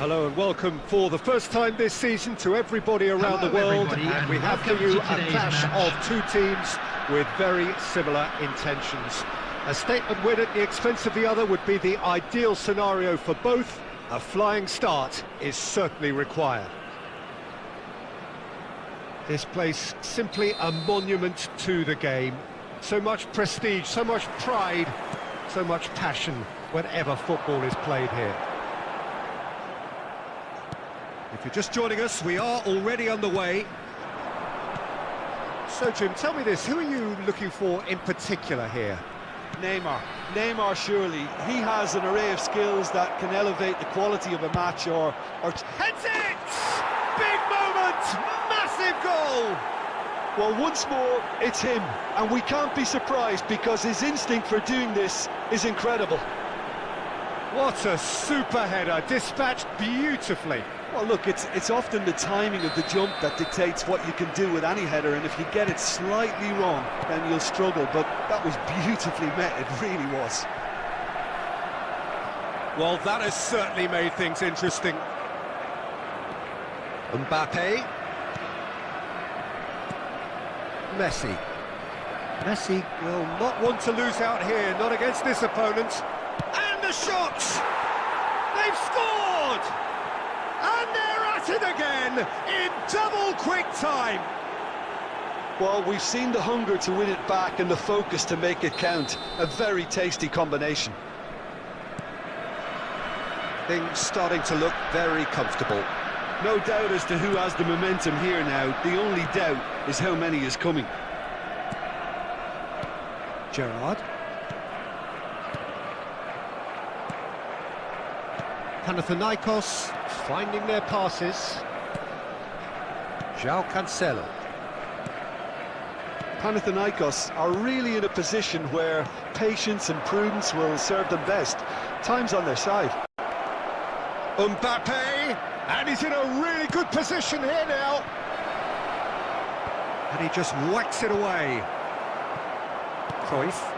Hello and welcome for the first time this season to everybody around the world, and we have for you a clash of two teams with very similar intentions. A statement win at the expense of the other would be the ideal scenario for both. A flying start is certainly required. This place simply a monument to the game. So much prestige, so much pride, so much passion whenever football is played here. If you're just joining us, we are already underway. So, Jim, tell me this, who are you looking for in particular here? Neymar, surely. He has an array of skills that can elevate the quality of a match or... Heads it! Big moment! Massive goal! Well, once more, it's him. And we can't be surprised because his instinct for doing this is incredible. What a super header, dispatched beautifully. Well, look, it's often the timing of the jump that dictates what you can do with any header, and if you get it slightly wrong, then you'll struggle, but that was beautifully met, it really was. Well, that has certainly made things interesting. Mbappe. Messi will not want to lose out here, not against this opponent. And the shots! They've scored! And they're at it again, in double quick time. Well, we've seen the hunger to win it back and the focus to make it count. A very tasty combination. Things starting to look very comfortable. No doubt as to who has the momentum here now. The only doubt is how many is coming. Gerrard. Panathinaikos finding their passes. João Cancelo. Panathinaikos are really in a position where patience and prudence will serve them best. Time's on their side. Mbappe, and he's in a really good position here now. And he just whacks it away. Cruyff.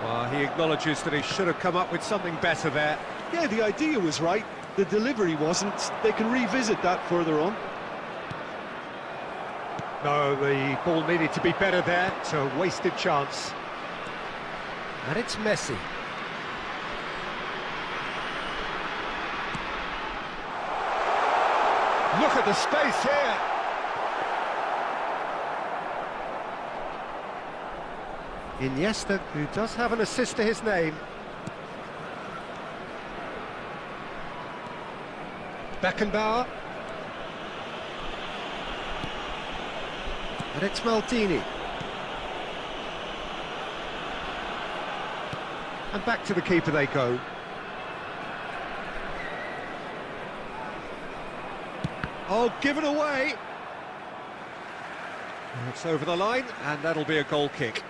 Well, he acknowledges that he should have come up with something better there. Yeah, the idea was right. The delivery wasn't. They can revisit that further on. No, the ball needed to be better there. It's a wasted chance. And it's Messi. Look at the space here. Iniesta, who does have an assist to his name. Beckenbauer. And it's Maldini. And back to the keeper they go. Oh, given away. It's over the line, and that'll be a goal kick.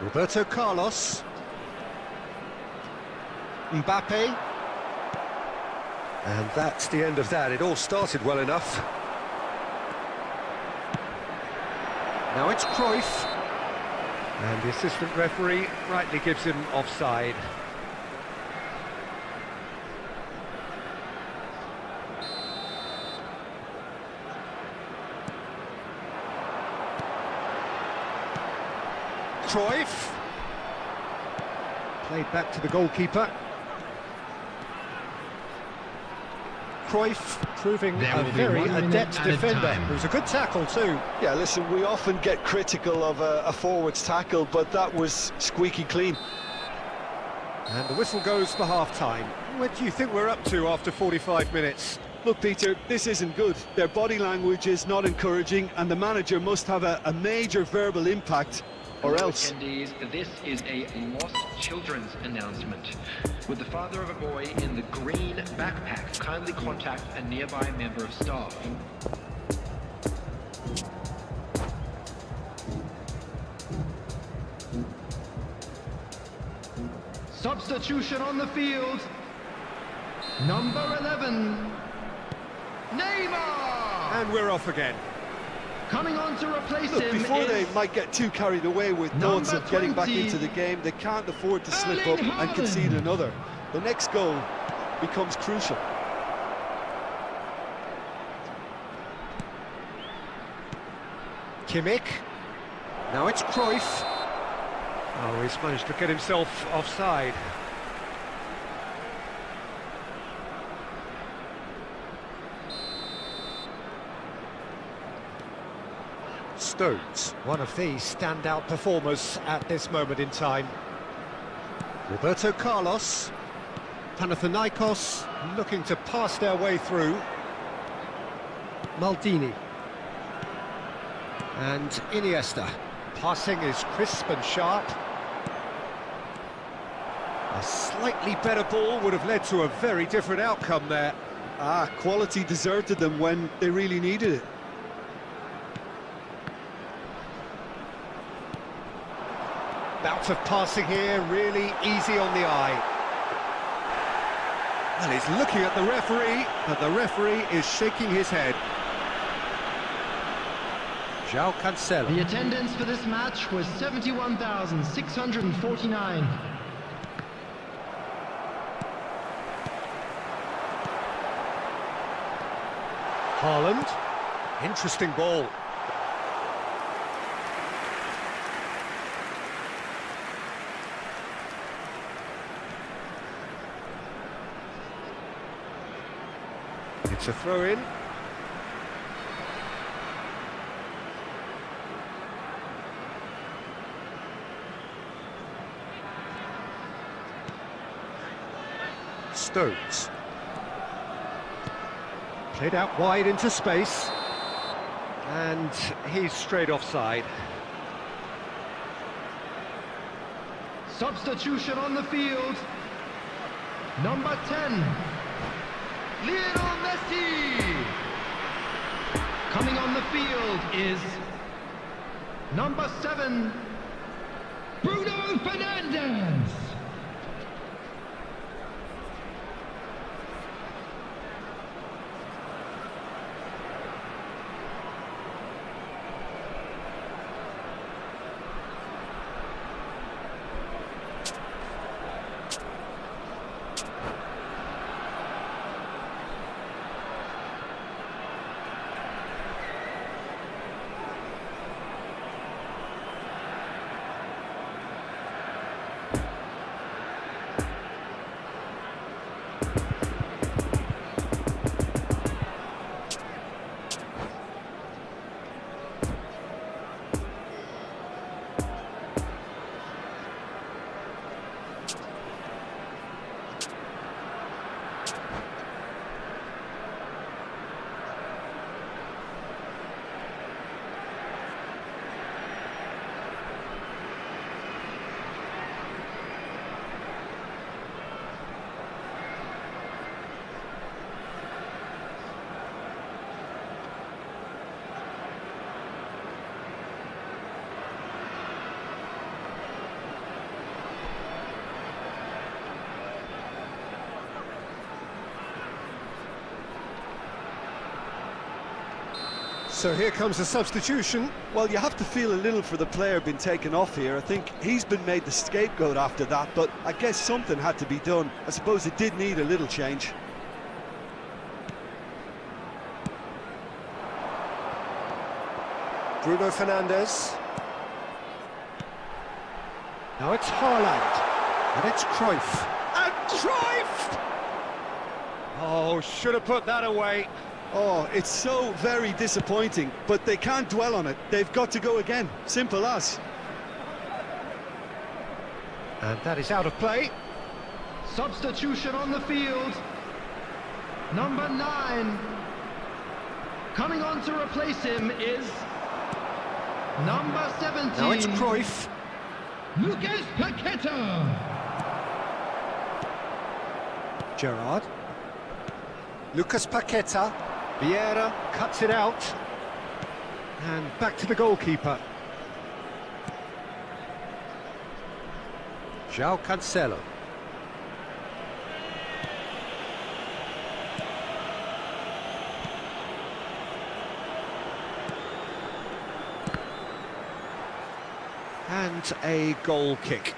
Roberto Carlos. Mbappe. And that's the end of that. It all started well enough. Now it's Cruyff. And the assistant referee rightly gives him offside. Cruyff. Played back to the goalkeeper. Cruyff proving a very adept defender. It was a good tackle too. Yeah, listen, we often get critical of a forward's tackle, but that was squeaky clean. And the whistle goes for half-time. What do you think we're up to after 45 minutes? Look, Peter, this isn't good. Their body language is not encouraging, and the manager must have a major verbal impact, or else. Attendees, this is a lost children's announcement. With the father of a boy in the green backpack, kindly contact a nearby member of staff. Substitution on the field. Number 11, Neymar! And we're off again. Coming on to replace Look, him before is they might get too carried away with thoughts number of getting back 20, into the game, they can't afford to slip up Erling and Haaland. concede another. The next goal becomes crucial. Kimmich. Now it's Cruyff. Oh, he's managed to get himself offside. Stones, one of the standout performers at this moment in time. Roberto Carlos. Panathinaikos looking to pass their way through. Maldini. And Iniesta. Passing is crisp and sharp. A slightly better ball would have led to a very different outcome there. Quality deserted them when they really needed it. Bout of passing here, really easy on the eye. And he's looking at the referee, and the referee is shaking his head. João Cancelo. The attendance for this match was 71,649. Haaland. Interesting ball. It's a throw-in. Stones. Played out wide into space. And he's straight offside. Substitution on the field. Number 10, Lionel Messi. Coming on the field is number 7, Bruno Fernandes. So here comes the substitution. Well, you have to feel a little for the player being taken off here. I think he's been made the scapegoat after that, but I guess something had to be done. I suppose it did need a little change. Bruno Fernandes. Now it's Haaland. And it's Cruyff. And Cruyff! Oh, should have put that away. Oh, it's so very disappointing, but they can't dwell on it. They've got to go again. Simple as. And that is out of play. Substitution on the field. Number 9. Coming on to replace him is number 17. Now it's Cruyff. Lucas Paqueta. Gerrard. Lucas Paqueta. Vieira cuts it out. And back to the goalkeeper. João Cancelo. And a goal kick.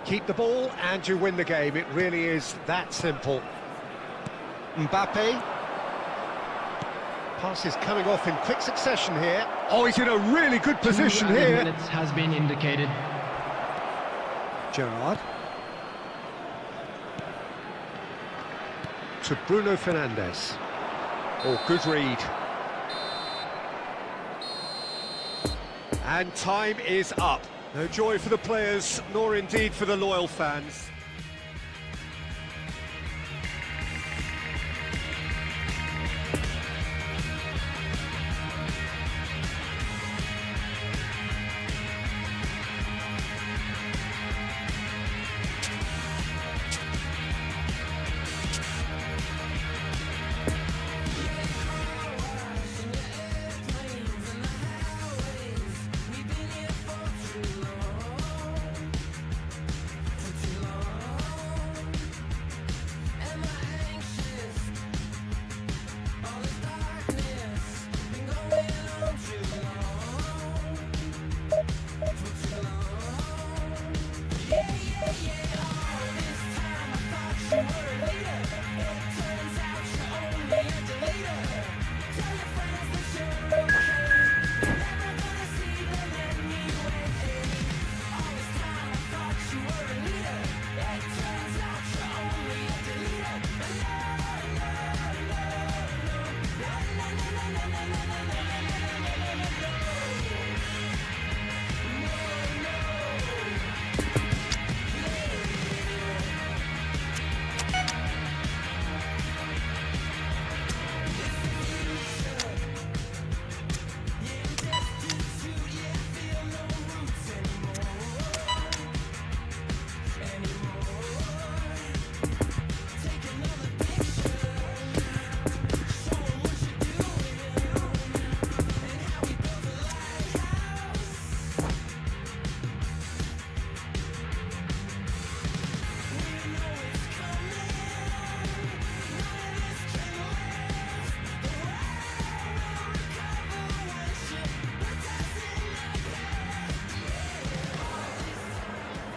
Keep the ball and you win the game. It really is that simple. Mbappe. Pass is coming off in quick succession here. Oh, he's in a really good position here. 2 minutes has been indicated. Gerrard. To Bruno Fernandes. Oh, good read. And time is up. No joy for the players, nor indeed for the loyal fans.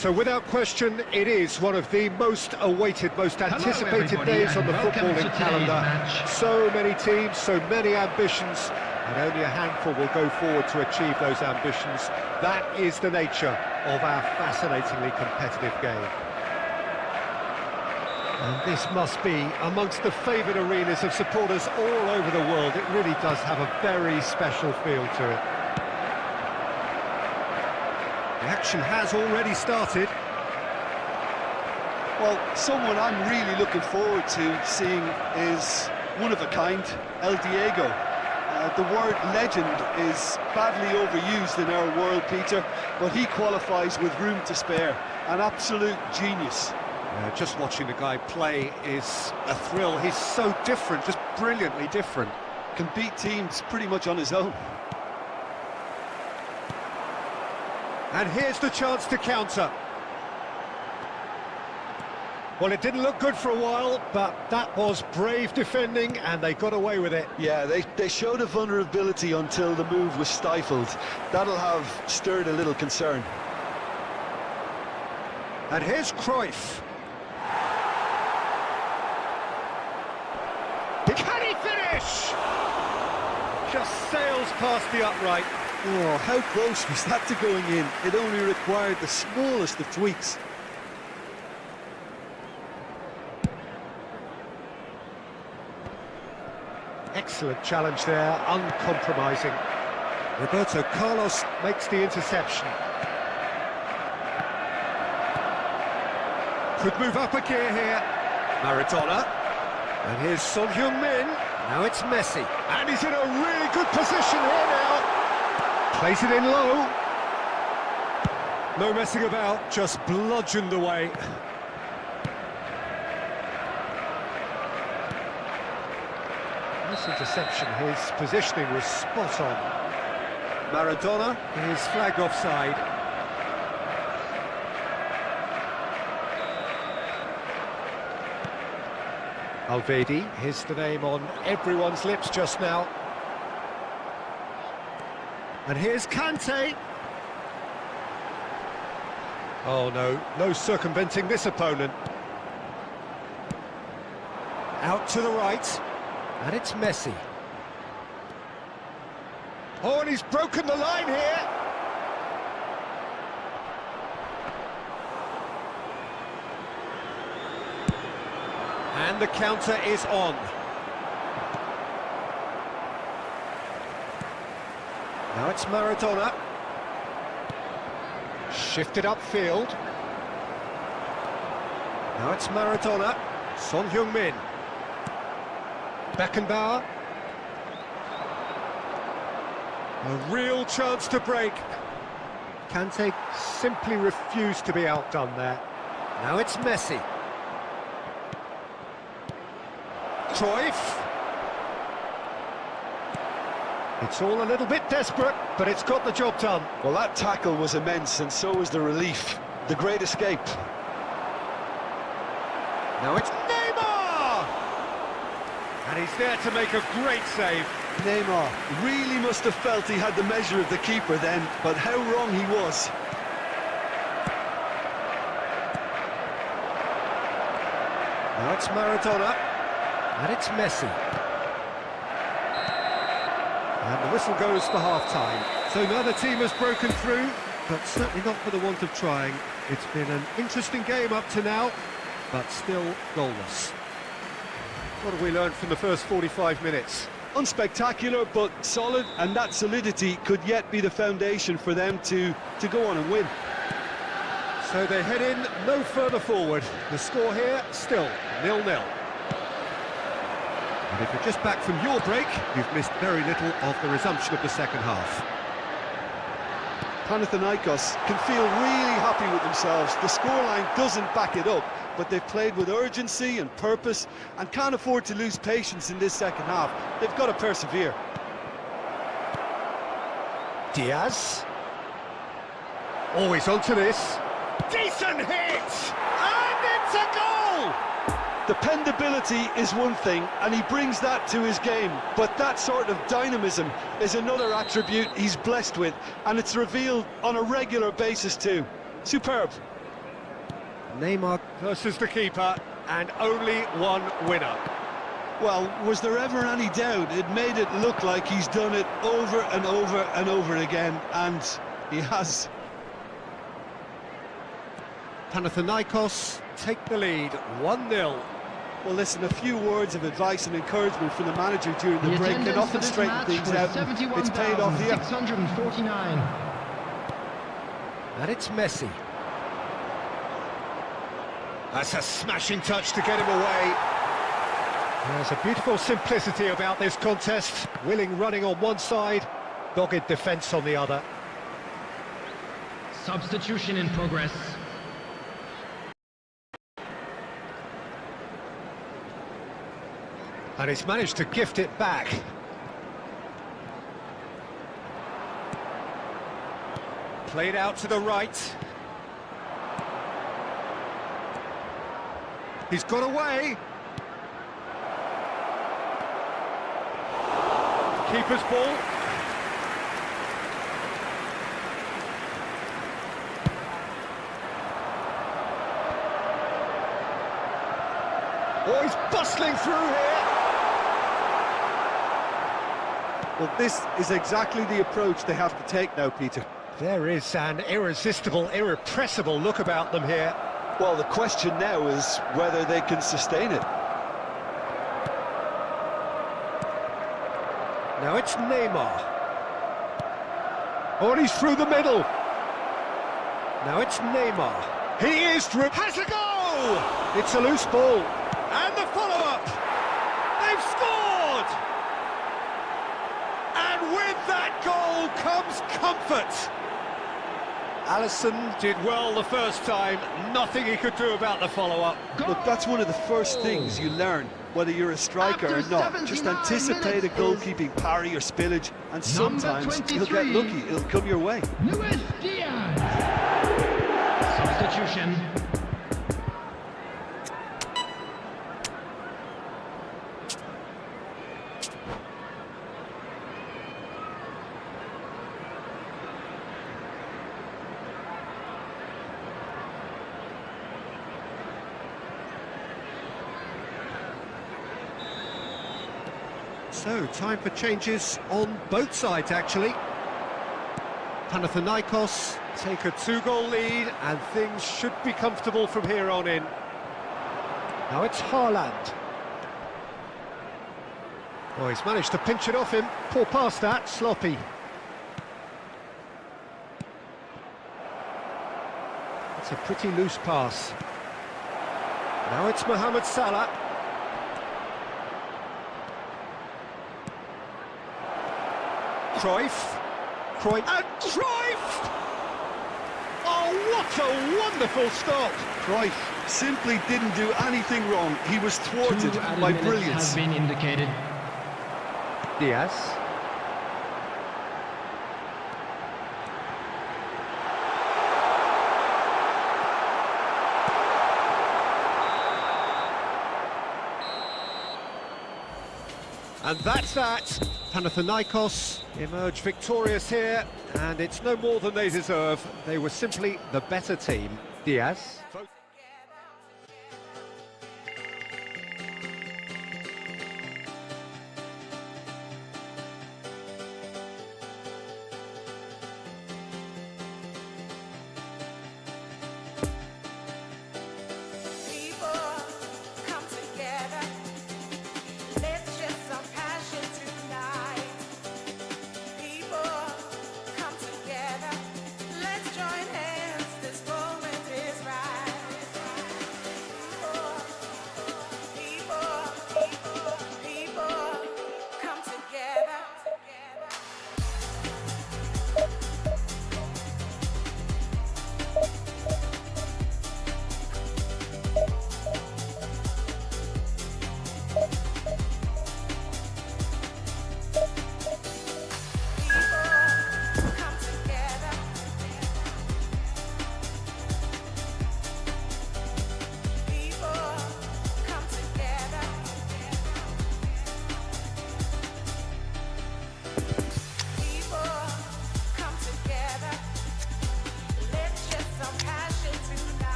So without question, it is one of the most awaited, most anticipated days on the footballing calendar. So many teams, so many ambitions, and only a handful will go forward to achieve those ambitions. That is the nature of our fascinatingly competitive game. And this must be amongst the favoured arenas of supporters all over the world. It really does have a very special feel to it. The action has already started. Well, someone I'm really looking forward to seeing is one of a kind, El Diego. The word legend is badly overused in our world, Peter, but he qualifies with room to spare. An absolute genius. Just watching the guy play is a thrill. He's so different, just brilliantly different. Can beat teams pretty much on his own. And here's the chance to counter. Well, it didn't look good for a while, but that was brave defending, and they got away with it. Yeah, they showed a vulnerability until the move was stifled. That'll have stirred a little concern. And here's Cruyff. Can he finish? Just sails past the upright. Oh, how close was that to going in? It only required the smallest of tweaks. Excellent challenge there, uncompromising. Roberto Carlos makes the interception. Could move up a gear here. Maradona. And here's Son Heung-min. Now it's Messi. And he's in a really good position here now. Plays it in low. No messing about, just bludgeoned away. This interception, his positioning was spot on. Maradona is flagged offside. Alvedi, here's the name on everyone's lips just now. And here's Kante. Oh no, no circumventing this opponent. Out to the right, and it's Messi. Oh, and he's broken the line here. And the counter is on. Now it's Maradona. Shifted upfield. Now it's Maradona. Son Heung-min. Beckenbauer. A real chance to break. Kante simply refused to be outdone there. Now it's Messi. Cruyff. It's all a little bit desperate, but it's got the job done. Well, that tackle was immense, and so was the relief. The great escape. Now it's Neymar! And he's there to make a great save. Neymar really must have felt he had the measure of the keeper then, but how wrong he was. Now it's Maradona. And it's Messi. And the whistle goes for half-time. So now the team has broken through, but certainly not for the want of trying. It's been an interesting game up to now, but still goalless. What have we learned from the first 45 minutes? Unspectacular, but solid, and that solidity could yet be the foundation for them to go on and win. So they head in no further forward. The score here, still 0-0. And if you're just back from your break, you've missed very little of the resumption of the second half. Panathinaikos can feel really happy with themselves. The scoreline doesn't back it up, but they've played with urgency and purpose and can't afford to lose patience in this second half. They've got to persevere. Diaz. Always onto this. Decent hit! And it's a goal! Dependability is one thing, and he brings that to his game, but that sort of dynamism is another attribute he's blessed with, and it's revealed on a regular basis too. Superb. Neymar versus the keeper, and only one winner. Well, was there ever any doubt? It made it look like he's done it over and over and over again, and he has. Panathinaikos take the lead, 1-0. Well, listen, a few words of advice and encouragement from the manager during the break can often straighten things out. It's paid off here. 649. And it's Messi. That's a smashing touch to get him away. There's a beautiful simplicity about this contest. Willing running on one side, dogged defence on the other. Substitution in progress. And he's managed to gift it back. Played out to the right. He's got away. Keeper's ball. Oh, he's bustling through here. Well, this is exactly the approach they have to take now, Peter. There is an irresistible, irrepressible look about them here. Well, the question now is whether they can sustain it. Now it's Neymar. Oh, and he's through the middle. Now it's Neymar. He is through. Has a goal! It's a loose ball. And the follow-up. They've scored! And with that goal comes comfort. Alisson did well the first time, nothing he could do about the follow-up. Look, that's one of the first things you learn, whether you're a striker or not. Just anticipate a goalkeeping parry or spillage, and sometimes you'll get lucky, it'll come your way. Luis Diaz. Substitution. So, time for changes on both sides, actually. Panathinaikos take a 2-goal lead, and things should be comfortable from here on in. Now it's Haaland. Oh, he's managed to pinch it off him. Poor pass that, sloppy. It's a pretty loose pass. Now it's Mohamed Salah. Cruyff. And Cruyff! Oh, what a wonderful stop! Cruyff simply didn't do anything wrong. He was thwarted by brilliance. Has been indicated. Diaz. And that's that. Panathinaikos emerge victorious here, and it's no more than they deserve. They were simply the better team. Diaz.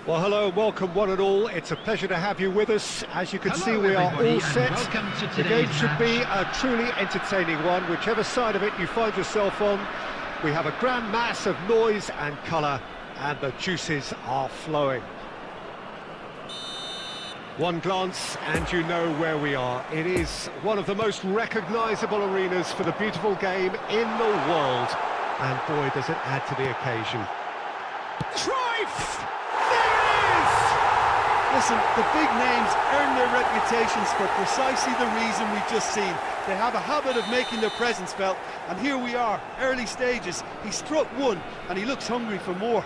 Well, hello and welcome one and all. It's a pleasure to have you with us. As you can see, we are all set. The game should be a truly entertaining one, whichever side of it you find yourself on. We have a grand mass of noise and colour, and the juices are flowing. One glance and you know where we are. It is one of the most recognisable arenas for the beautiful game in the world. And boy, does it add to the occasion. Cruyff! Listen, the big names earn their reputations for precisely the reason we've just seen. They have a habit of making their presence felt, and here we are, early stages. He struck one, and he looks hungry for more.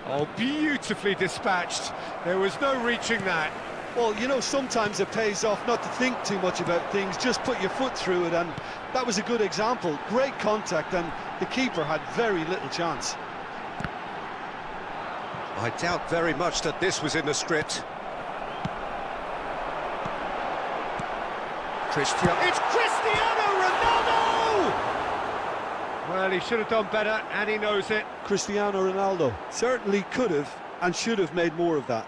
Oh, beautifully dispatched. There was no reaching that. Well, you know, sometimes it pays off not to think too much about things, just put your foot through it, and that was a good example. Great contact, and the keeper had very little chance. I doubt very much that this was in the script. It's Cristiano Ronaldo! Well, he should have done better, and he knows it. Cristiano Ronaldo certainly could have and should have made more of that.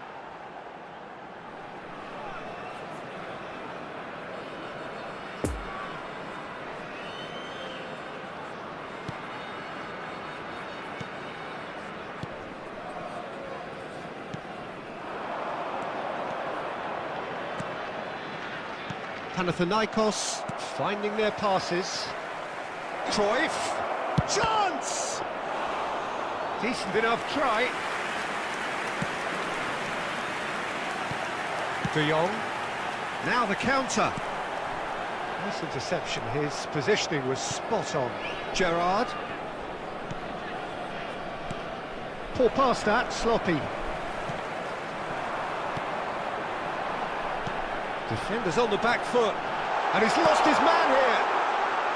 Panathinaikos finding their passes. Cruyff, chance! Decent enough try. De Jong, now the counter. Nice interception, his positioning was spot on. Gerrard. Poor pass that, sloppy. Defender's on the back foot, and he's lost his man here.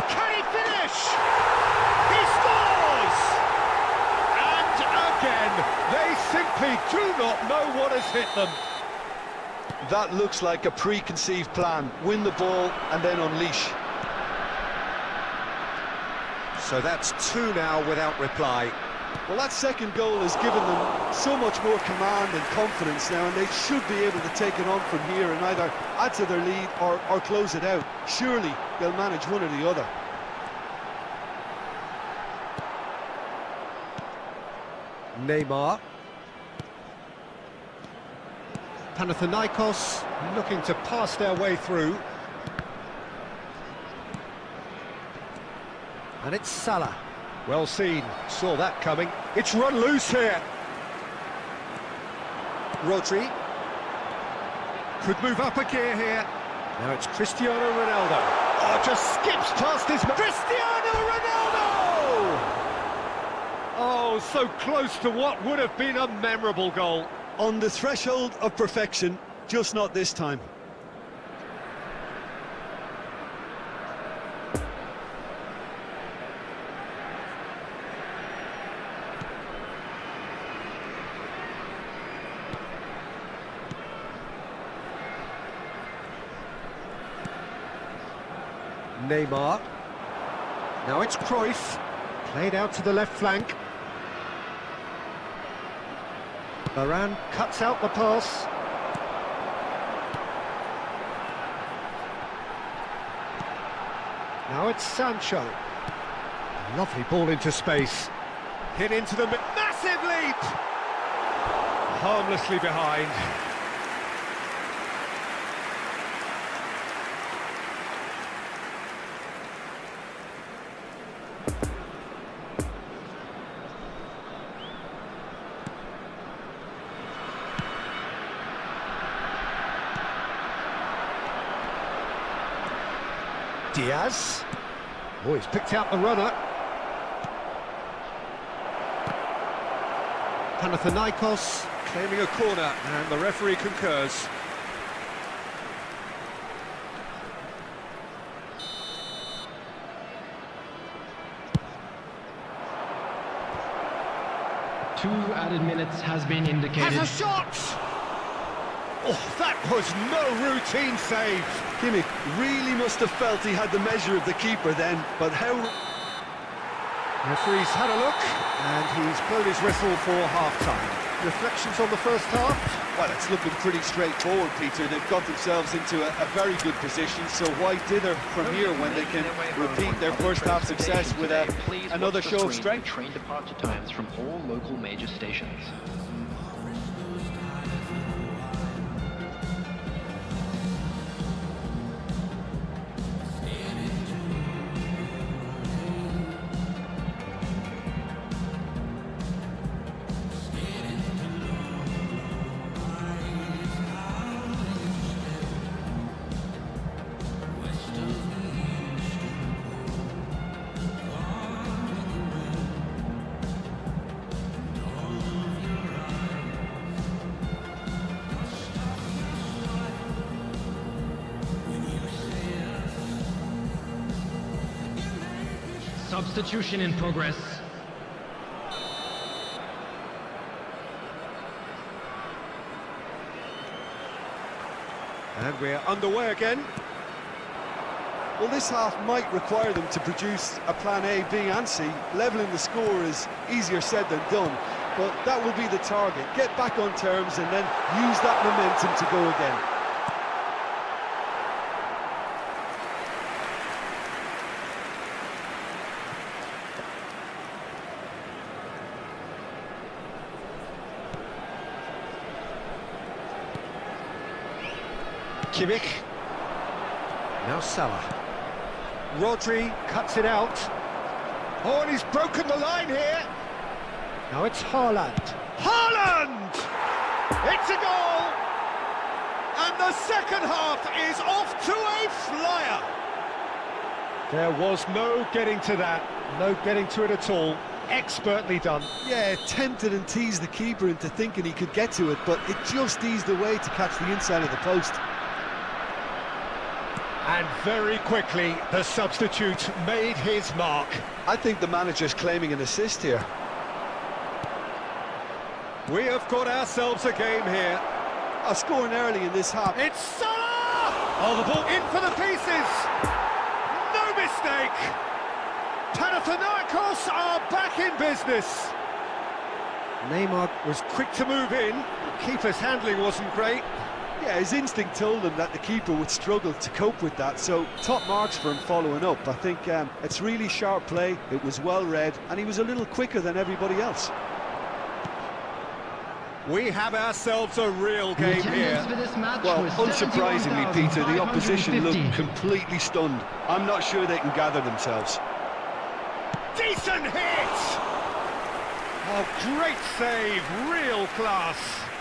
Can he finish? He scores! And again, they simply do not know what has hit them. That looks like a preconceived plan. Win the ball and then unleash. So that's 2 now without reply. Well, that second goal has given them so much more command and confidence now, and they should be able to take it on from here and either add to their lead or close it out. Surely they'll manage one or the other. Neymar. Panathinaikos looking to pass their way through. And it's Salah. Well seen, saw that coming. It's run loose here. Rodri. Could move up a gear here. Now it's Cristiano Ronaldo. Oh, just skips past his... Cristiano Ronaldo! Oh, so close to what would have been a memorable goal. On the threshold of perfection, just not this time. Neymar. Now it's Cruyff. Played out to the left flank. Varane cuts out the pass. Now it's Sancho. Lovely ball into space. Hit into the... Massive leap! Harmlessly behind. Diaz. Oh, he's picked out the runner. Panathinaikos claiming a corner, and the referee concurs. Two added minutes has been indicated. Has a shot! Oh, that was no routine save. Kimmich really must have felt he had the measure of the keeper then, but how... Referee's had a look, and he's blown his whistle for half-time. Reflections on the first half? Well, it's looking pretty straightforward, Peter. They've got themselves into a very good position, so why dither from here when they can repeat their first half success with another show of strength? Train departure times from all local major stations. Substitution in progress. And we're underway again. Well, this half might require them to produce a plan A, B and C. Levelling the score is easier said than done, but that will be the target. Get back on terms and then use that momentum to go again. Kimmich. Now Salah. Rodri cuts it out. Oh, and he's broken the line here. Now it's Haaland. Haaland! It's a goal! And the second half is off to a flyer. There was no getting to that. No getting to it at all. expertly done. Yeah, tempted and teased the keeper into thinking he could get to it, but it just eased away to catch the inside of the post. And very quickly, the substitute made his mark. I think the manager's claiming an assist here. We have got ourselves a game here. Scoring early in this half. It's Salah! Oh, the ball in for the pieces! No mistake! Panathinaikos are back in business. Neymar was quick to move in. The keeper's handling wasn't great. Yeah, his instinct told him that the keeper would struggle to cope with that, so top marks for him following up. I think it's really sharp play, it was well read, and he was a little quicker than everybody else. We have ourselves a real game here. Well, unsurprisingly, Peter, the opposition looked completely stunned. I'm not sure they can gather themselves. Decent hit! Oh, great save, real class.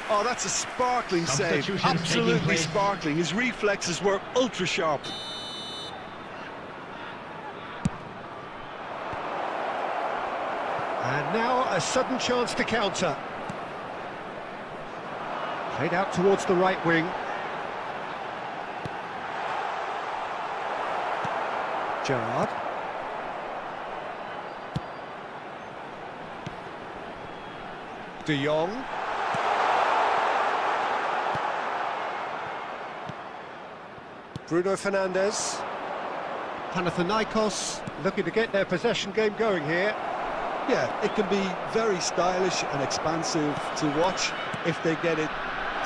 Oh, that's a sparkling save, absolutely sparkling. His reflexes were ultra sharp. And now a sudden chance to counter. Played out towards the right wing. Gerrard. De Jong. Bruno Fernandes. Panathinaikos looking to get their possession game going here. Yeah, it can be very stylish and expansive to watch if they get it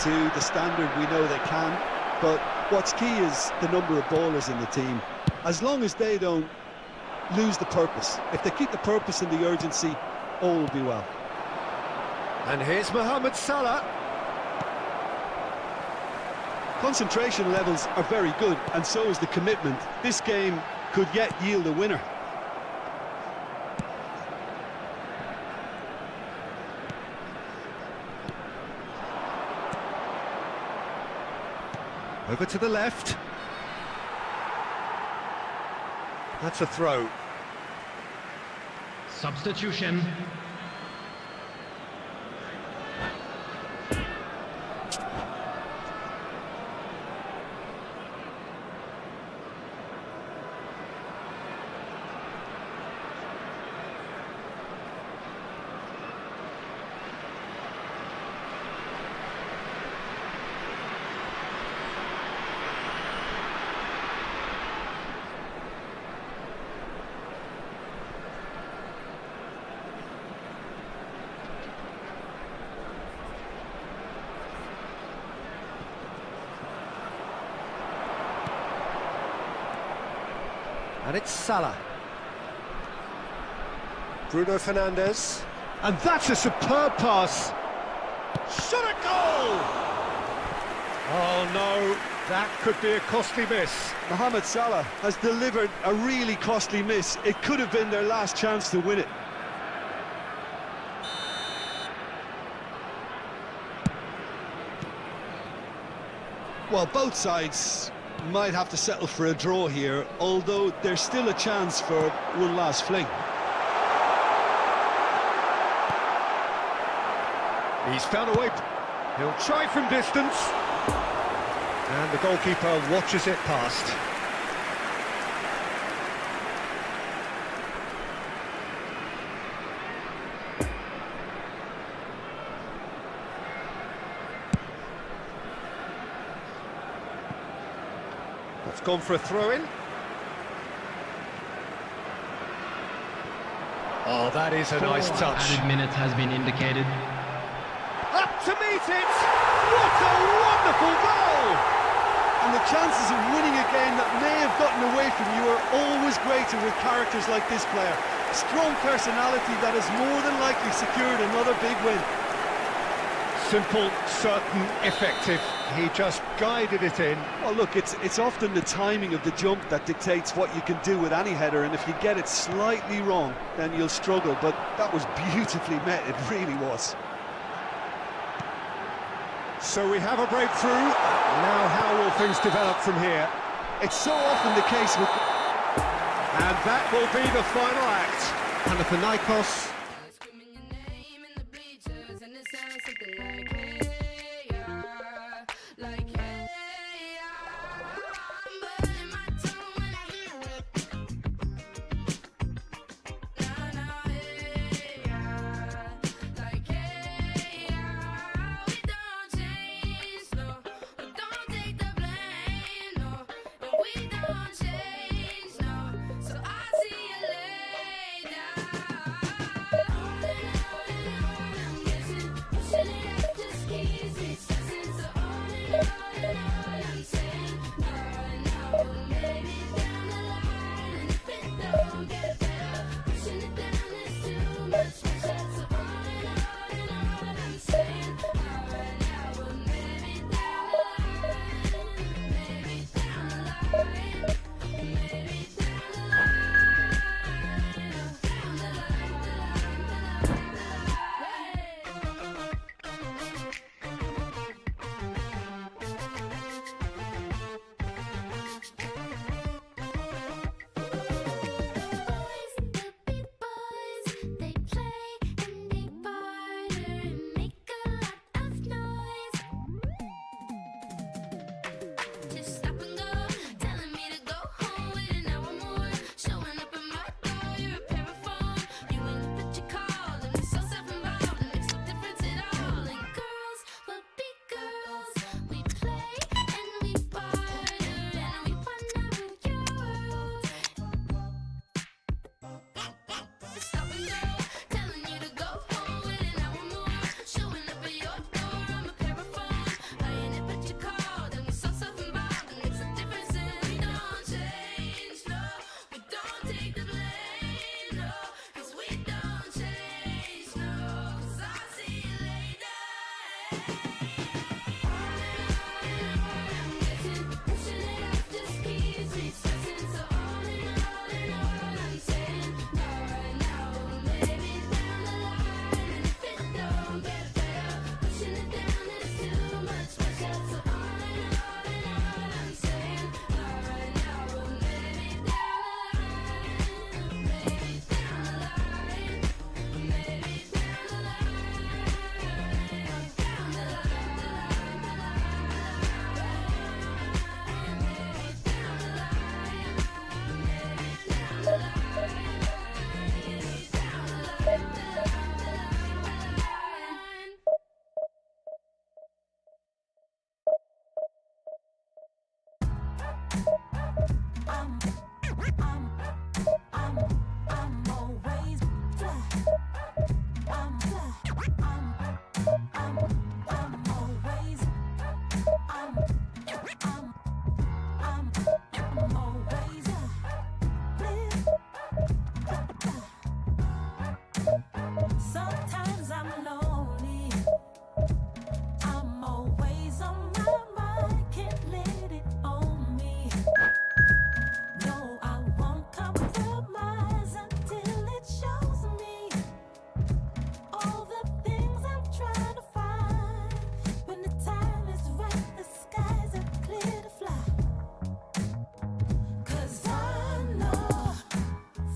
to the standard we know they can. But what's key is the number of ballers in the team. As long as they don't lose the purpose, if they keep the purpose and the urgency, all will be well. And here's Mohamed Salah. Concentration levels are very good, and so is the commitment. This game could yet yield a winner. Over to the left. That's a throw. Substitution. And it's Salah. Bruno Fernandes. And that's a superb pass. Shot a goal! Oh no, that could be a costly miss. Mohamed Salah has delivered a really costly miss. It could have been their last chance to win it. Well, both sides might have to settle for a draw here, although there's still a chance for one last fling. He's found a way. He'll try from distance. And the goalkeeper watches it past. That's gone for a throw-in. Oh, that is a nice touch. Added minutes has been indicated. Up to meet it! What a wonderful goal! And the chances of winning a game that may have gotten away from you are always greater with characters like this player. Strong personality that has more than likely secured another big win. Simple, certain, effective. He just guided it in. Well, look, it's often the timing of the jump that dictates what you can do with any header, and if you get it slightly wrong, then you'll struggle. But that was beautifully met, it really was. So we have a breakthrough. Now how will things develop from here? It's so often the case with... And that will be the final act. Panathinaikos Sometimes I'm lonely. I'm always on my mind. Can't let it own me. No, I won't compromise until it shows me all the things I'm trying to find. When the time is right, the skies are clear to fly. 'Cause I know,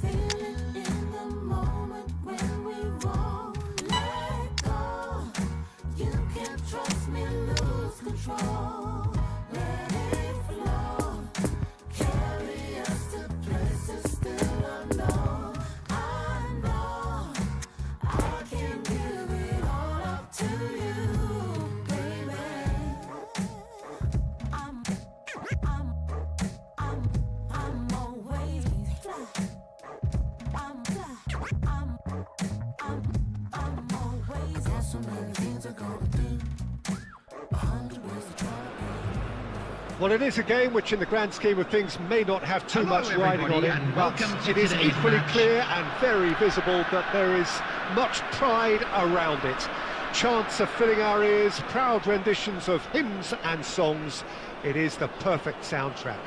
feel it in the moment when we won't let go. You can trust me, lose control. Let it flow, carry us to places still unknown. I know I can give it all up to you, baby. I'm always fly. I'm always got so many things I gotta do. 100 ways to try to Well, it is a game which, in the grand scheme of things, may not have too Hello, much riding on everybody, it, and but welcome to it is today's equally match. clear and very visible that there is much pride around it. Chants are filling our ears, proud renditions of hymns and songs. It is the perfect soundtrack.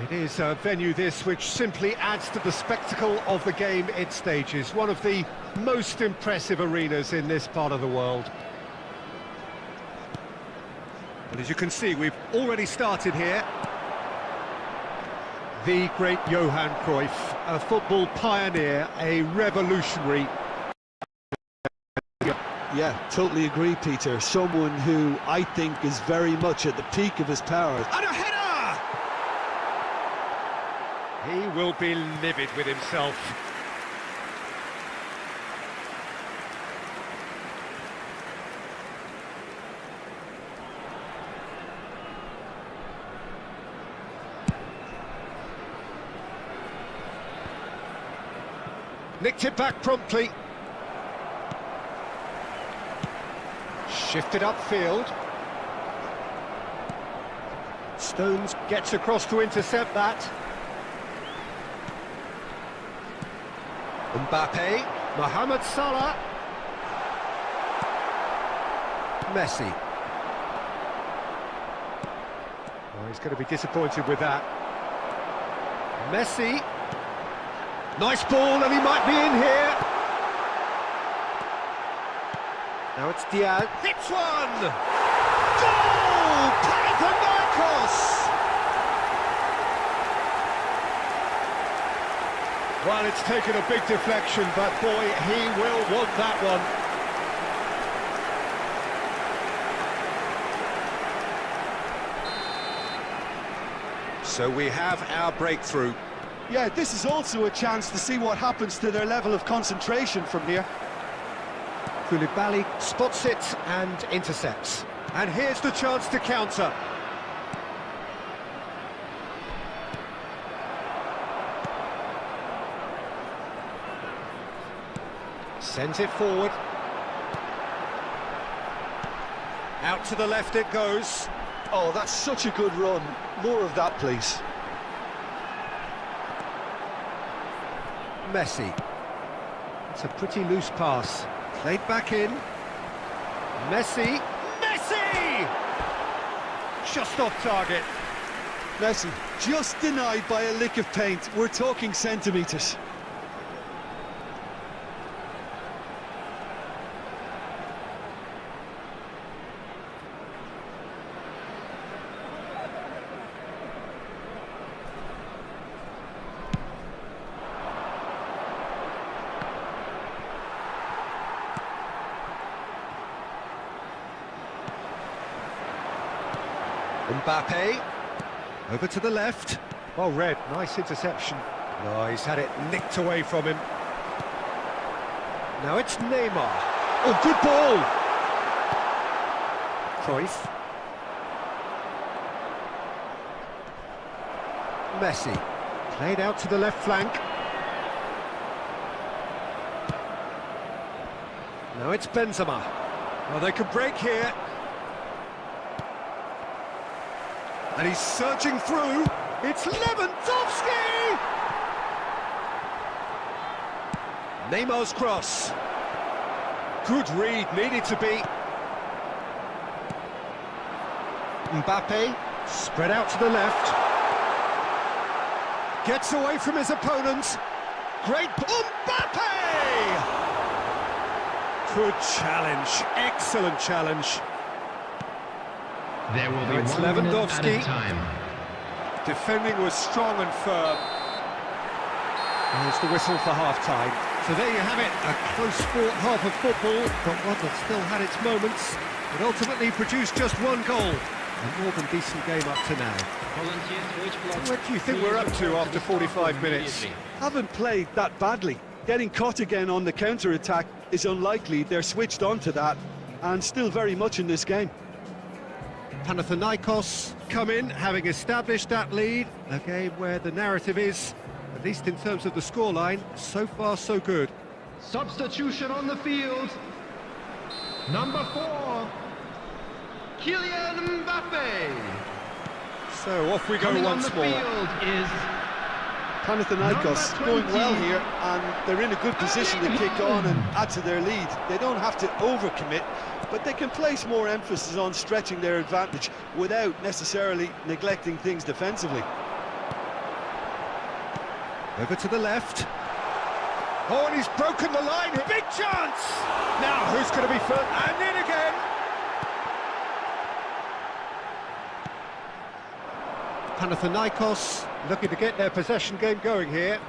It is a venue, this, which simply adds to the spectacle of the game it stages. One of the most impressive arenas in this part of the world. But as you can see, we've already started here. The great Johan Cruyff, a football pioneer, a revolutionary. Yeah, totally agree, Peter. Someone who I think is very much at the peak of his powers. And a header! He will be livid with himself. Nicked it back promptly. Shifted upfield. Stones gets across to intercept that. Mbappe, Mohamed Salah. Messi. Oh, he's going to be disappointed with that. Messi. Nice ball, and he might be in here. Now it's Diaz. Hits one! Goal! Panathinaikos! Well, it's taken a big deflection, but boy, he will want that one. So we have our breakthrough. Yeah, this is also a chance to see what happens to their level of concentration from here. Koulibaly spots it and intercepts. And here's the chance to counter. Sends it forward. Out to the left it goes. Oh, that's such a good run. More of that, please. Messi. It's a pretty loose pass. Played back in. Messi. Messi! Just off target. Messi, just denied by a lick of paint. We're talking centimetres. Mbappe, over to the left. Well read, nice interception. No, he's had it nicked away from him. Now it's Neymar. Oh, good ball! Cruyff. Messi. Played out to the left flank. Now it's Benzema. Well, they could break here. And he's surging through. It's Lewandowski! Neymar's cross. Good read, needed to be. Mbappe, spread out to the left. Gets away from his opponents. Great... Mbappe! Good challenge, excellent challenge. There will be It's 1 minute Lewandowski. at a time. Defending was strong and firm. There's the whistle for half-time. So there you have it, a close-fought half of football, but one that still had its moments. It ultimately produced just one goal. A more than decent game up to now. What do you think we're up to after 45 minutes? Haven't played that badly. Getting caught again on the counter-attack is unlikely. They're switched on to that, and still very much in this game. Panathinaikos come in, having established that lead. A game where the narrative is, at least in terms of the scoreline, so far so good. Substitution on the field. Number 4, Kylian Mbappe. So off we go Coming on once the more. field is Panathinaikos Number going 20. well here, and they're in a good position to kick on and add to their lead. They don't have to overcommit, but they can place more emphasis on stretching their advantage without necessarily neglecting things defensively. Over to the left. Oh, and he's broken the line. Big chance! Now, who's going to be first? And in again! Panathinaikos looking to get their possession game going here.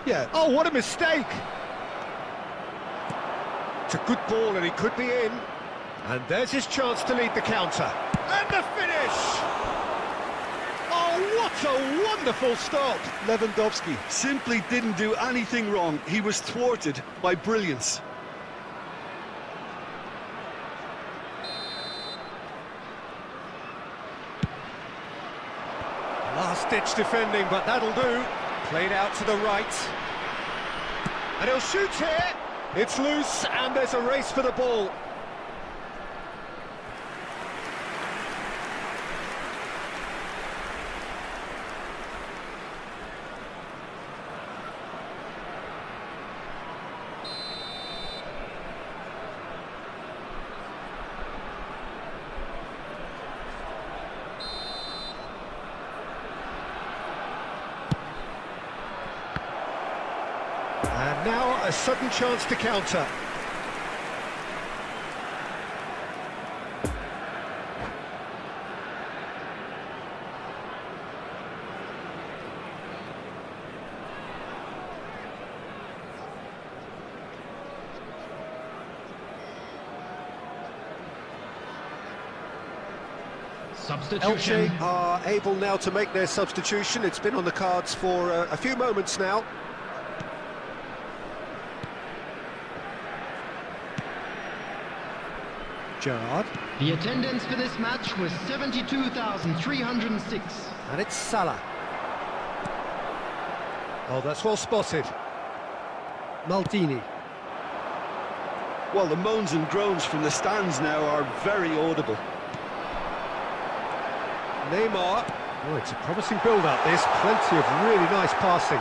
Yeah, Oh, what a mistake! It's a good ball and he could be in. And there's his chance to lead the counter. And the finish! Oh, what a wonderful stop! Lewandowski simply didn't do anything wrong. He was thwarted by brilliance. Last-ditch defending, but that'll do. Played out to the right. And he'll shoot here. It's loose, and there's a race for the ball. And now a sudden chance to counter. substitution. Elche are able now to make their substitution. It's been on the cards for a few moments now. Gerrard. The attendance for this match was 72,306. And it's Salah. Oh, that's well spotted. Maldini. Well, the moans and groans from the stands now are very audible. Neymar. Oh, it's a promising build-up, this. Plenty of really nice passing.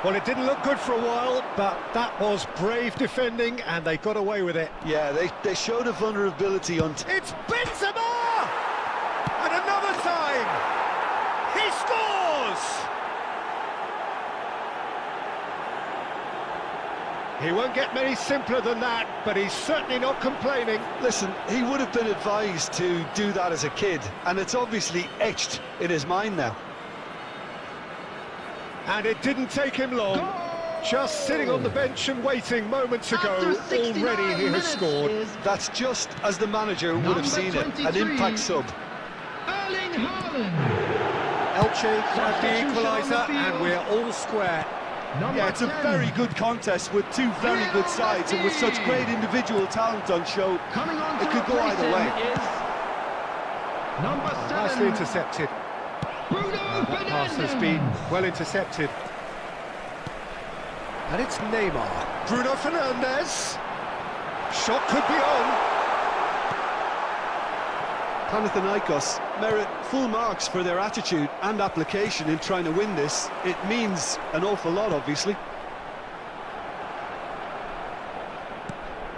Well, it didn't look good for a while, but that was brave defending, and they got away with it. Yeah, they showed a vulnerability on... It's Benzema! And another time! He scores! He won't get many simpler than that, but he's certainly not complaining. Listen, he would have been advised to do that as a kid, and it's obviously etched in his mind now. And it didn't take him long. Just sitting on the bench and waiting moments ago, After 69 already he has minutes scored. is That's just as the manager would have seen it, an 23. impact sub. Erling Haaland. Elche grab the Substitution on the equaliser, field. and we're all square. Number Yeah, it's a 10. very good contest with two very good sides, and with such great individual talent on show, Coming on it to could go replace either him way. is number 7. Nicely intercepted. That pass has been well intercepted. And it's Neymar. Bruno Fernandes. Shot could be on. Panathinaikos merit full marks for their attitude and application in trying to win this. It means an awful lot, obviously.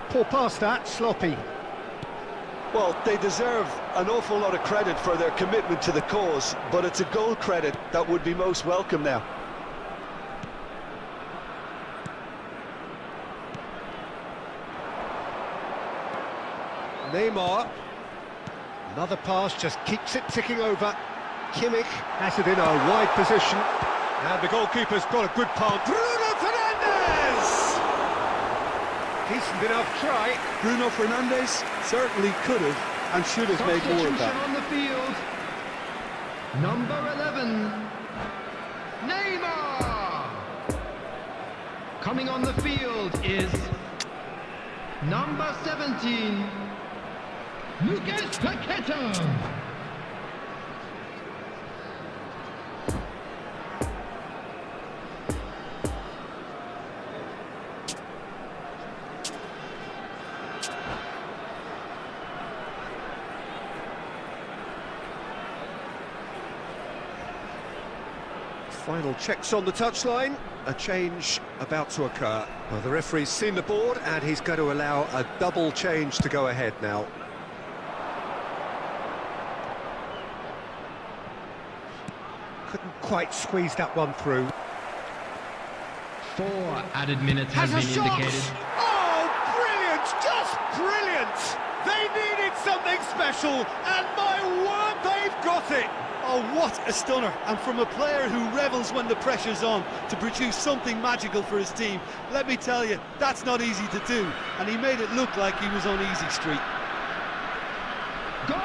Poor pass that, sloppy. Well, they deserve an awful lot of credit for their commitment to the cause, but it's a goal credit that would be most welcome now. Neymar. Another pass, just keeps it ticking over. Kimmich has it in a wide position. And the goalkeeper's got a good palm. Bruno Fernandes! Decent enough try. Bruno Fernandes certainly could have and should have made more of that. On the field. Number 11, Neymar. Coming on the field is number 17, Lucas Paqueta. Final checks on the touchline. A change about to occur. Well, the referee's seen the board and he's going to allow a double change to go ahead now. Couldn't quite squeeze that one through. 4 added minutes has been indicated. Oh, brilliant! Just brilliant! They needed something special, and my word, they've got it! Oh, what a stunner! And from a player who revels when the pressure's on to produce something magical for his team, let me tell you, that's not easy to do, and he made it look like he was on easy street. Goal!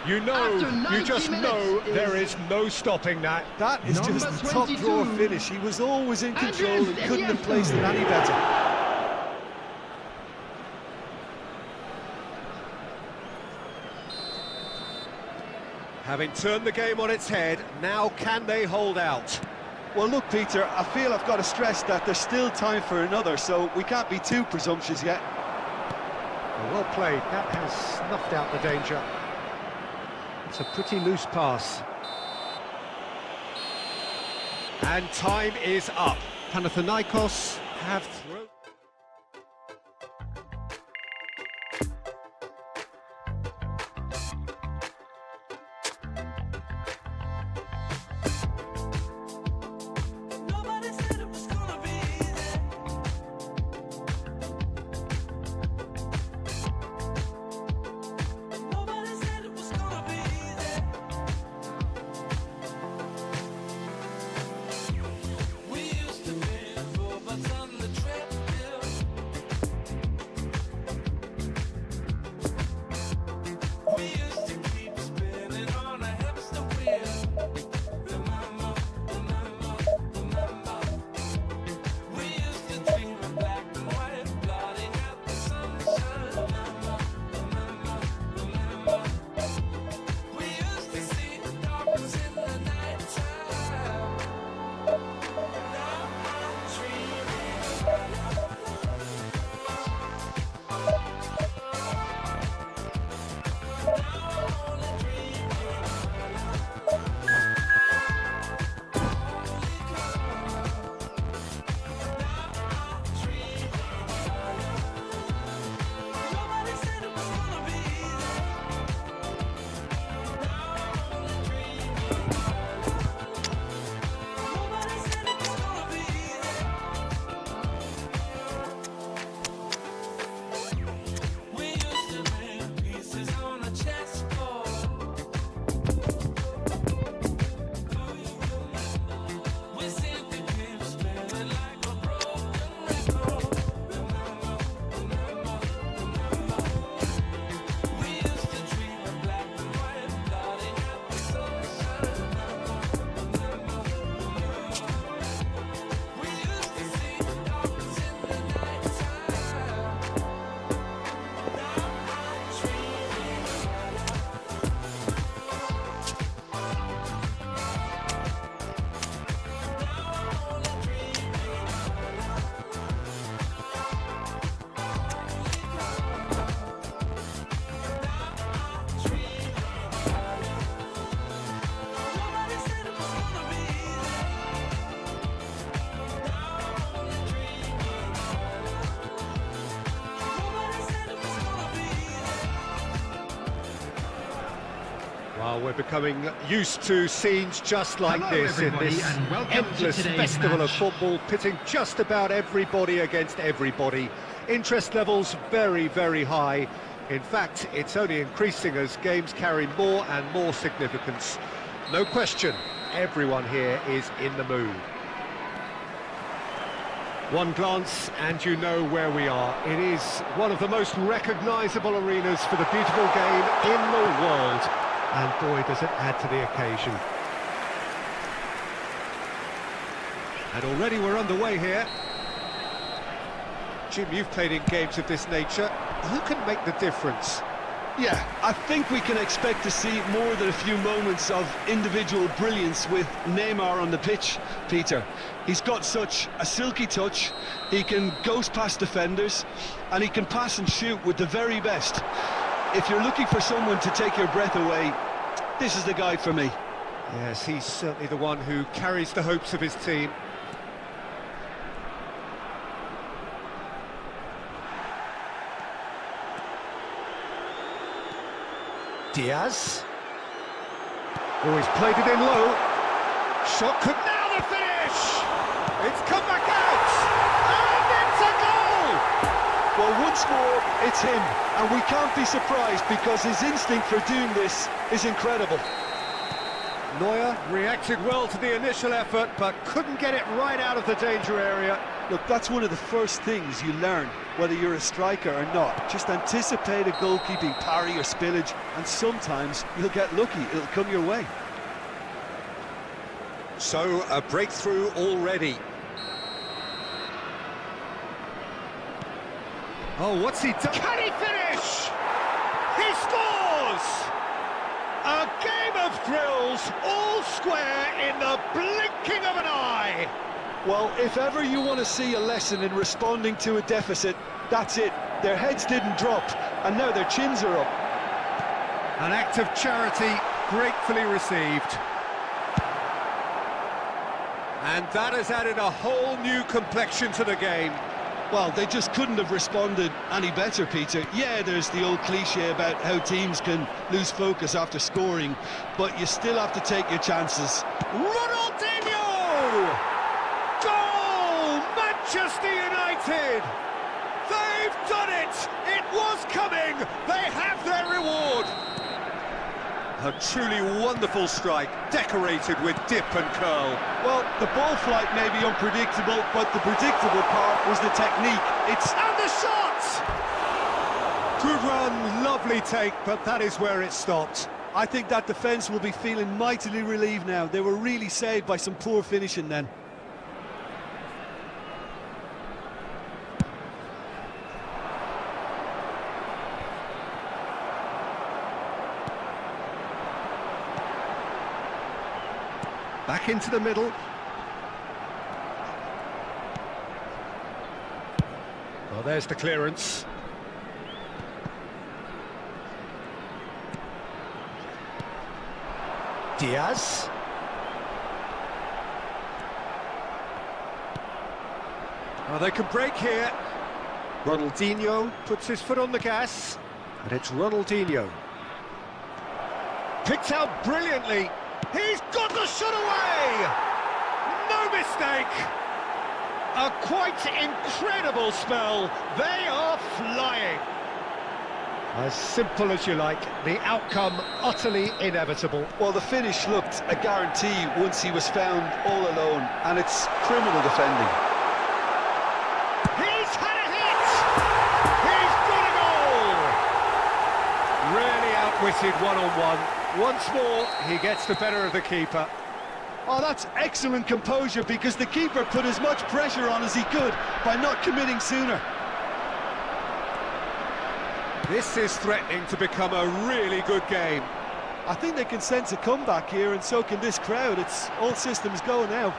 You know, you just know there is no stopping that. That is Number just a top 22. drawer finish. He was always in control and couldn't have placed it any better. Having turned the game on its head, now can they hold out? Well, look, Peter, I feel I've got to stress that there's still time for another, so we can't be too presumptuous yet. Well played, that has snuffed out the danger. It's a pretty loose pass. And time is up. Panathinaikos have thrown... Nobody said it was gonna be there. Nobody said it was gonna be there. We used to be 4 butts on the trip. Well, we're becoming used to scenes just like Hello, this in everybody, this and welcome to endless today's festival match. of football, pitting just about everybody against everybody. Interest levels very, very high. In fact, it's only increasing as games carry more and more significance. No question, everyone here is in the mood. One glance and you know where we are. It is one of the most recognisable arenas for the beautiful game in the world. And boy, does it add to the occasion. And already we're underway here. Jim, you've played in games of this nature. Who can make the difference? Yeah, I think we can expect to see more than a few moments of individual brilliance with Neymar on the pitch, Peter. He's got such a silky touch, he can ghost past defenders, and he can pass and shoot with the very best. If you're looking for someone to take your breath away, this is the guy for me. Yes, he's certainly the one who carries the hopes of his team. Diaz. Oh, he's played it in low. Shot could... Now the finish! It's come back out! And it's a goal! Well, once more, it's him, and we can't be surprised because his instinct for doing this is incredible. Neuer reacted well to the initial effort, but couldn't get it right out of the danger area. Look, that's one of the first things you learn, whether you're a striker or not. Just anticipate a goalkeeping parry or spillage, and sometimes you'll get lucky, it'll come your way. So, a breakthrough already. Oh, what's he done? Can he finish? He scores! A game of thrills, all square in the blinking of an eye. Well, if ever you want to see a lesson in responding to a deficit, that's it. Their heads didn't drop, and now their chins are up. An act of charity gratefully received. And that has added a whole new complexion to the game. Well, they just couldn't have responded any better, Peter. Yeah, there's the old cliche about how teams can lose focus after scoring, but you still have to take your chances. Ronaldinho! Goal! Manchester United! They've done it! It was coming! They have their reward! A truly wonderful strike, decorated with dip and curl. Well, the ball flight may be unpredictable, but the predictable part was the technique. It's... And the shot! Good run, lovely take, but that is where it stopped. I think that defence will be feeling mightily relieved now. They were really saved by some poor finishing then. Back into the middle. Well, there's the clearance. Diaz. Well, they can break here. Ronaldinho puts his foot on the gas. And it's Ronaldinho. Picked out brilliantly. He's got the shot away! No mistake! A quite incredible spell. They are flying. As simple as you like, the outcome utterly inevitable. Well, the finish looked a guarantee once he was found all alone, and it's criminal defending. He's had a hit! He's got a goal! Really outwitted one-on-one. Once more, he gets the better of the keeper. Oh, that's excellent composure, because the keeper put as much pressure on as he could by not committing sooner. This is threatening to become a really good game. I think they can sense a comeback here, and so can this crowd. It's all systems go now.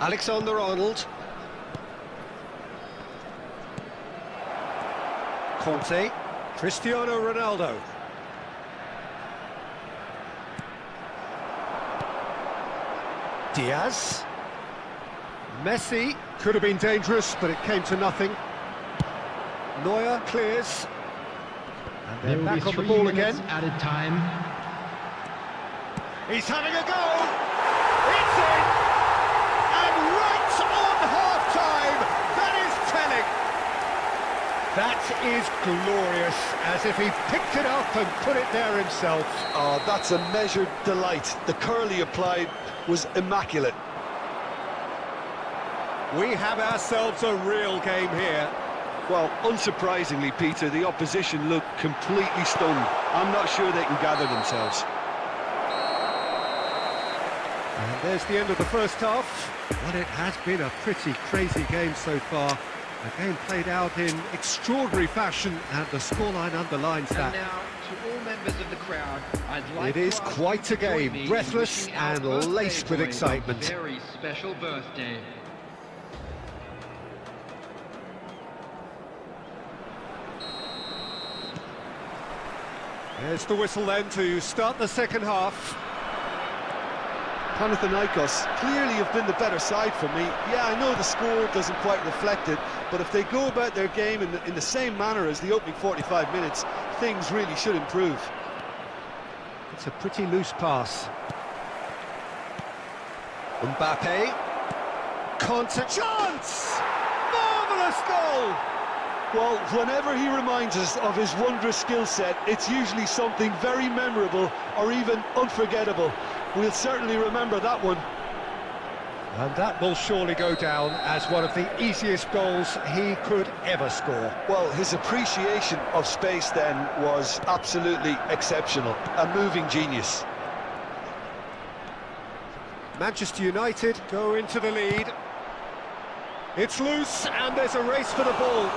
Alexander-Arnold. Conte. Cristiano Ronaldo. Diaz. Messi. Could have been dangerous, but it came to nothing. Neuer clears. And There they're will be back on the 3 ball minutes again. added time. He's having a go! It's in! And right on half-time! That is telling! That is glorious, as if he picked it up and put it there himself. Oh, that's a measured delight. The curl he applied was immaculate. We have ourselves a real game here. Well, unsurprisingly, Peter, the opposition look completely stunned. I'm not sure they can gather themselves. And there's the end of the first half. Well, it has been a pretty crazy game so far. A game played out in extraordinary fashion, and the scoreline underlines that. And now, to all members of the crowd, I'd like It is to ask quite you a to join game, me in breathless wishing our and birthday laced with boy a excitement. very special birthday. There's the whistle then to start the second half. Panathinaikos clearly have been the better side for me. Yeah, I know the score doesn't quite reflect it, but if they go about their game in the same manner as the opening 45 minutes, things really should improve. It's a pretty loose pass. Mbappe. Contact chance! Marvellous goal! Well, whenever he reminds us of his wondrous skill set, it's usually something very memorable or even unforgettable. We'll certainly remember that one. And that will surely go down as one of the easiest goals he could ever score. Well, his appreciation of space then was absolutely exceptional. A moving genius. Manchester United go into the lead. It's loose and there's a race for the ball.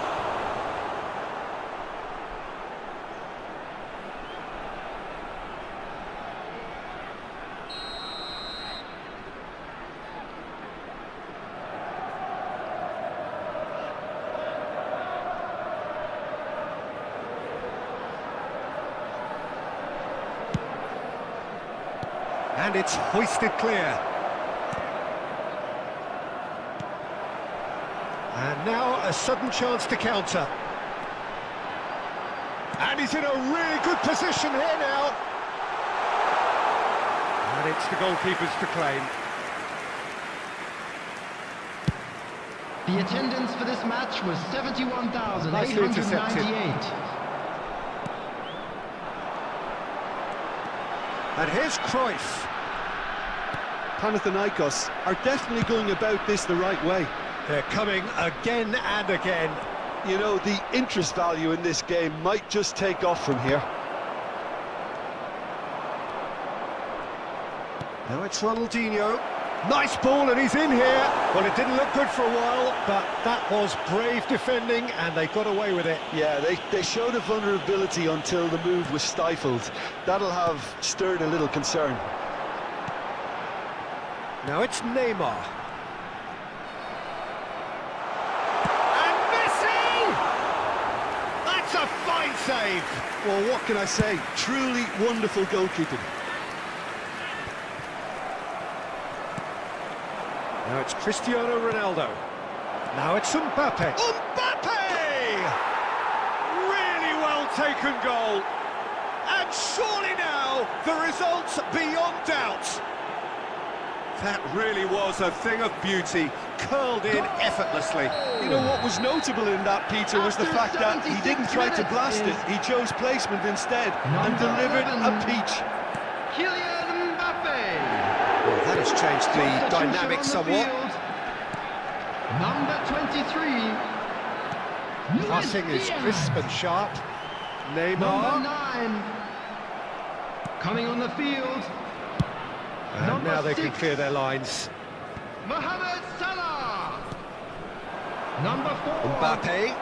And it's hoisted clear. And now a sudden chance to counter. And he's in a really good position here now. And it's the goalkeepers to claim. The attendance for this match was 71,898. And here's Cruyff. Panathinaikos are definitely going about this the right way. They're coming again and again. You know, the interest value in this game might just take off from here. Now it's Ronaldinho. Nice ball and he's in here. Well, it didn't look good for a while, but that was brave defending and they got away with it. Yeah, they showed a vulnerability until the move was stifled. That'll have stirred a little concern. Now it's Neymar. And Messi! That's a fine save. Well, what can I say? Truly wonderful goalkeeping. Now it's Cristiano Ronaldo. Now it's Mbappe. Mbappe! Really well taken goal. And surely now the result's beyond doubt. That really was a thing of beauty, curled in effortlessly. You know what was notable in that, Peter, was the fact that he didn't try to blast it. He chose placement instead and delivered a peach. Kylian Mbappe. Well, that has changed the dynamic somewhat. Number 23. Passing is crisp and sharp. Number Neymar. 9. Coming on the field. And Number now they can 6. clear their lines. Mohamed Salah. Number 4. Mbappe.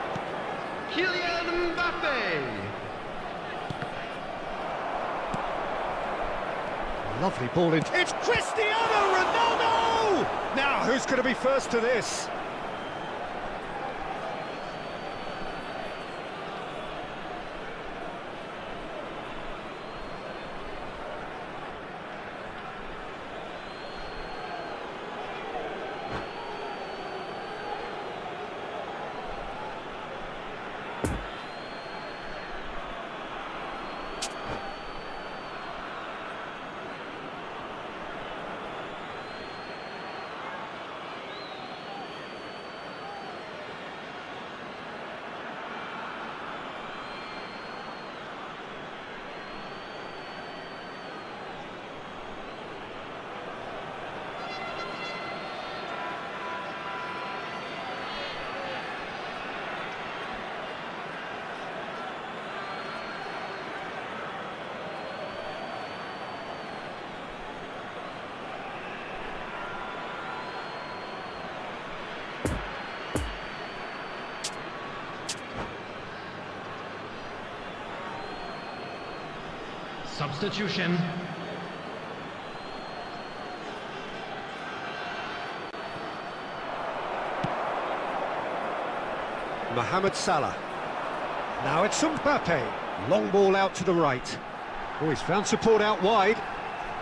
Kylian Mbappe. Lovely ball in. It's Cristiano Ronaldo! Now, who's going to be first to this? Substitution. Mohamed Salah. Now it's Mbappe. Long ball out to the right. Oh, he's found support out wide.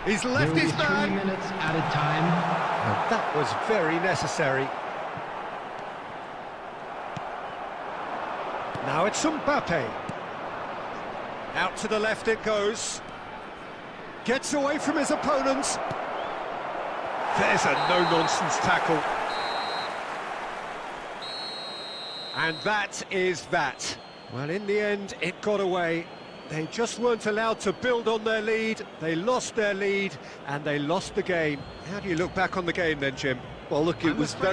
He's left Nearly his 3 man. minutes added time. And that was very necessary. Now it's Mbappe. Out to the left it goes. Gets away from his opponents. There's a no-nonsense tackle. And that is that. Well, in the end, it got away. They just weren't allowed to build on their lead. They lost their lead, and they lost the game. How do you look back on the game then, Jim? Well, look, it was very